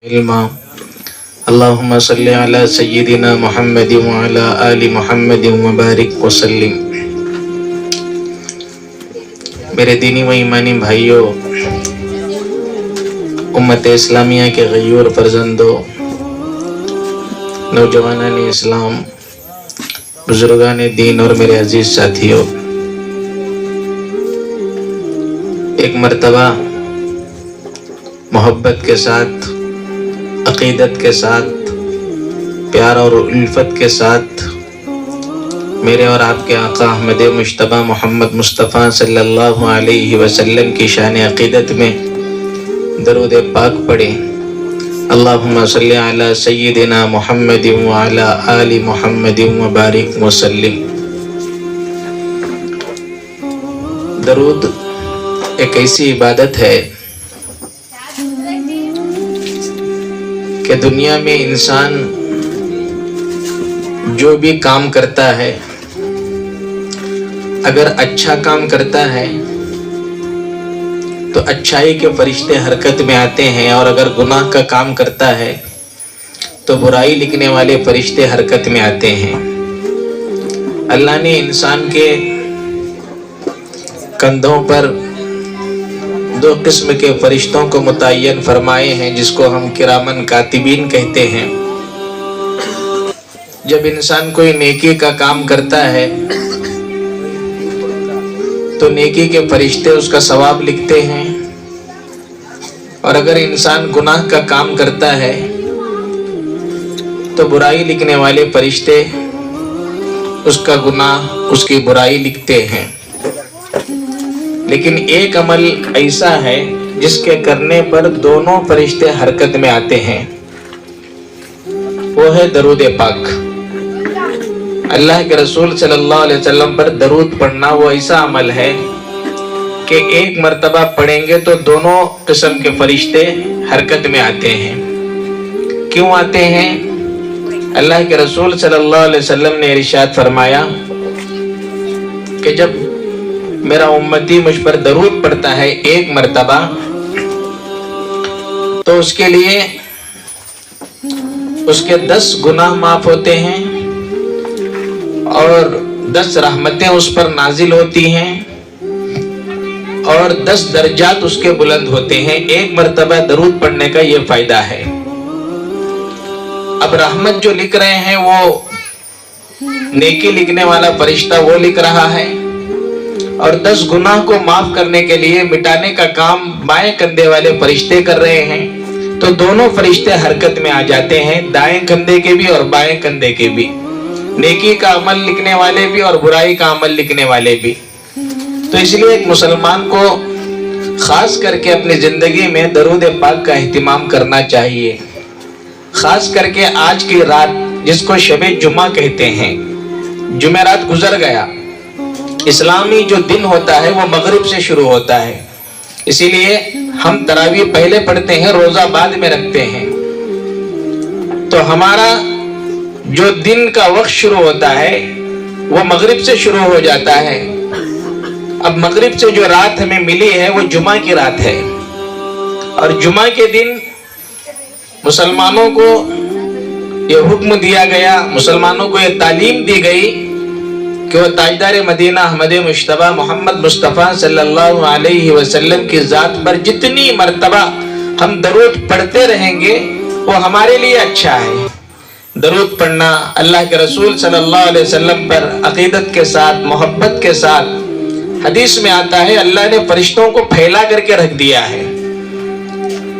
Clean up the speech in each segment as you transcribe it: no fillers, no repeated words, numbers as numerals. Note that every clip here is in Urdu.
علما اللهم صل على سيدنا محمد وعلى آل محمد وبارك وسلم۔ میرے دینی و ایمانی بھائیوں، امت اسلامیہ کے غیور فرزندوں، نوجوانان اسلام، بزرگان دین اور میرے عزیز ساتھیوں، ایک مرتبہ محبت کے ساتھ، عقیدت کے ساتھ، پیار اور الفت کے ساتھ میرے اور آپ کے آقا احمد مجتبیٰ محمد مصطفیٰ صلی اللہ علیہ وسلم کی شان عقیدت میں درود پاک پڑھیں۔ اللہم صلی علی سیدنا محمد وعلی آل محمد وبارک وسلم۔ درود ایک ایسی عبادت ہے کہ دنیا میں انسان جو بھی کام کرتا ہے، اگر اچھا کام کرتا ہے تو اچھائی کے فرشتے حرکت میں آتے ہیں، اور اگر گناہ کا کام کرتا ہے تو برائی لکھنے والے فرشتے حرکت میں آتے ہیں۔ اللہ نے انسان کے کندھوں پر دو قسم کے فرشتوں کو متعین فرمائے ہیں، جس کو ہم کرامن کاتبین کہتے ہیں۔ جب انسان کوئی نیکی کا کام کرتا ہے تو نیکی کے فرشتے اس کا ثواب لکھتے ہیں، اور اگر انسان گناہ کا کام کرتا ہے تو برائی لکھنے والے فرشتے اس کا گناہ، اس کی برائی لکھتے ہیں۔ لیکن ایک عمل ایسا ہے جس کے کرنے پر دونوں فرشتے حرکت میں آتے ہیں، وہ ہے درود پاک۔ اللہ کے رسول صلی اللہ علیہ وسلم پر درود پڑھنا وہ ایسا عمل ہے کہ ایک مرتبہ پڑھیں گے تو دونوں قسم کے فرشتے حرکت میں آتے ہیں۔ کیوں آتے ہیں؟ اللہ کے رسول صلی اللہ علیہ وسلم نے ارشاد فرمایا کہ جب میرا امتی مجھ پر درود پڑھتا ہے ایک مرتبہ تو اس کے لیے اس کے 10 گناہ معاف ہوتے ہیں، اور 10 رحمتیں اس پر نازل ہوتی ہیں، اور 10 درجات اس کے بلند ہوتے ہیں۔ ایک مرتبہ درود پڑھنے کا یہ فائدہ ہے۔ اب رحمت جو لکھ رہے ہیں وہ نیکی لکھنے والا فرشتہ وہ لکھ رہا ہے، اور 10 گناہ کو معاف کرنے کے لیے مٹانے کا کام بائیں کندھے والے فرشتے کر رہے ہیں، تو دونوں فرشتے حرکت میں آ جاتے ہیں، دائیں کندھے کے بھی اور بائیں کندھے کے بھی، نیکی کا عمل لکھنے والے بھی اور برائی کا عمل لکھنے والے بھی۔ تو اس لیے ایک مسلمان کو خاص کر کے اپنی زندگی میں درود پاک کا اہتمام کرنا چاہیے۔ خاص کر کے آج کی رات جس کو شب جمعہ کہتے ہیں، جمعرات گزر گیا، اسلامی جو دن ہوتا ہے وہ مغرب سے شروع ہوتا ہے، اسی لیے ہم تراویح پہلے پڑھتے ہیں، روزہ بعد میں رکھتے ہیں، تو ہمارا جو دن کا وقت شروع ہوتا ہے وہ مغرب سے شروع ہو جاتا ہے۔ اب مغرب سے جو رات ہمیں ملی ہے وہ جمعہ کی رات ہے، اور جمعہ کے دن مسلمانوں کو یہ حکم دیا گیا، مسلمانوں کو یہ تعلیم دی گئی کہ وہ تاجدار مدینہ احمد مجتبیٰ محمد مصطفیٰ صلی اللہ علیہ وسلم کی ذات پر جتنی مرتبہ ہم درود پڑھتے رہیں گے وہ ہمارے لیے اچھا ہے۔ درود پڑھنا، اللہ کے رسول صلی اللہ علیہ وسلم پر عقیدت کے ساتھ، محبت کے ساتھ، حدیث میں آتا ہے اللہ نے فرشتوں کو پھیلا کر کے رکھ دیا ہے۔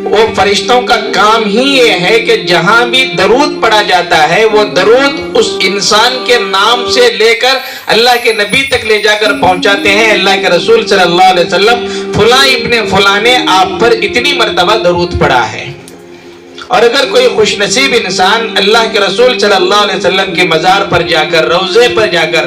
وہ فرشتوں کا کام ہی یہ ہے کہ جہاں بھی درود پڑھا جاتا ہے وہ درود اس انسان کے نام سے لے کر اللہ کے نبی تک لے جا کر پہنچاتے ہیں۔ اللہ کے رسول صلی اللہ علیہ وسلم فلاں ابن فلاں نے آپ پر اتنی مرتبہ درود پڑھا ہے۔ اور اگر کوئی خوش نصیب انسان اللہ کے رسول صلی اللہ علیہ وسلم کے مزار پر جا کر، روضے پر جا کر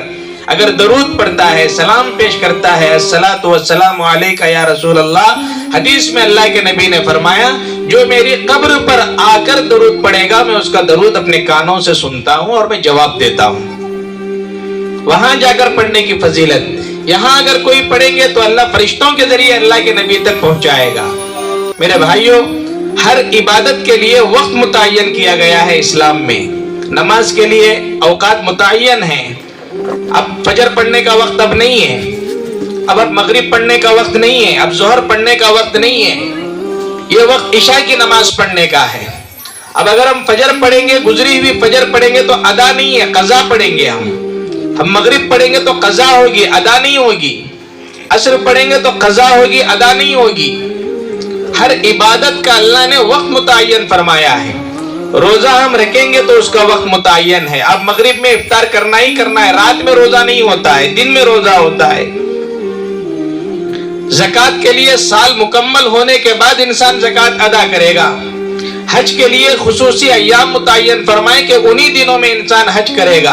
اگر درود پڑھتا ہے، سلام پیش کرتا ہے، الصلاۃ والسلام علیک یا رسول اللہ، حدیث میں اللہ کے نبی نے فرمایا جو میری قبر پر آ کر درود پڑھے گا میں اس کا درود اپنے کانوں سے سنتا ہوں اور میں جواب دیتا ہوں۔ وہاں جا کر پڑھنے کی فضیلت، یہاں اگر کوئی پڑھیں گے تو اللہ فرشتوں کے ذریعے اللہ کے نبی تک پہنچائے گا۔ میرے بھائیوں، ہر عبادت کے لیے وقت متعین کیا گیا ہے اسلام میں. نماز کے لیے اوقات متعین ہیں. اب فجر پڑھنے کا وقت اب نہیں ہے، اب مغرب پڑھنے کا وقت نہیں ہے، اب ظہر پڑھنے کا وقت نہیں ہے. یہ وقت عشاء کی نماز پڑھنے کا ہے. اب اگر ہم فجر پڑھیں گے، گزری ہوئی فجر پڑھیں گے تو ادا نہیں ہے، قضا پڑھیں گے. ہم مغرب پڑھیں گے تو قضا ہوگی، ادا نہیں ہوگی. عصر پڑھیں گے تو قضا ہوگی، ادا نہیں ہوگی. ہر عبادت کا اللہ نے وقت متعین فرمایا ہے. روزہ ہم رکھیں گے تو اس کا وقت متعین ہے. اب مغرب میں افطار کرنا ہی کرنا ہے، رات میں روزہ نہیں ہوتا ہے، دن میں روزہ ہوتا ہے. زکوٰۃ کے لیے سال مکمل ہونے کے بعد انسان زکوٰۃ ادا کرے گا. حج کے لیے خصوصی ایام متعین فرمائے کہ انہی دنوں میں انسان حج کرے گا.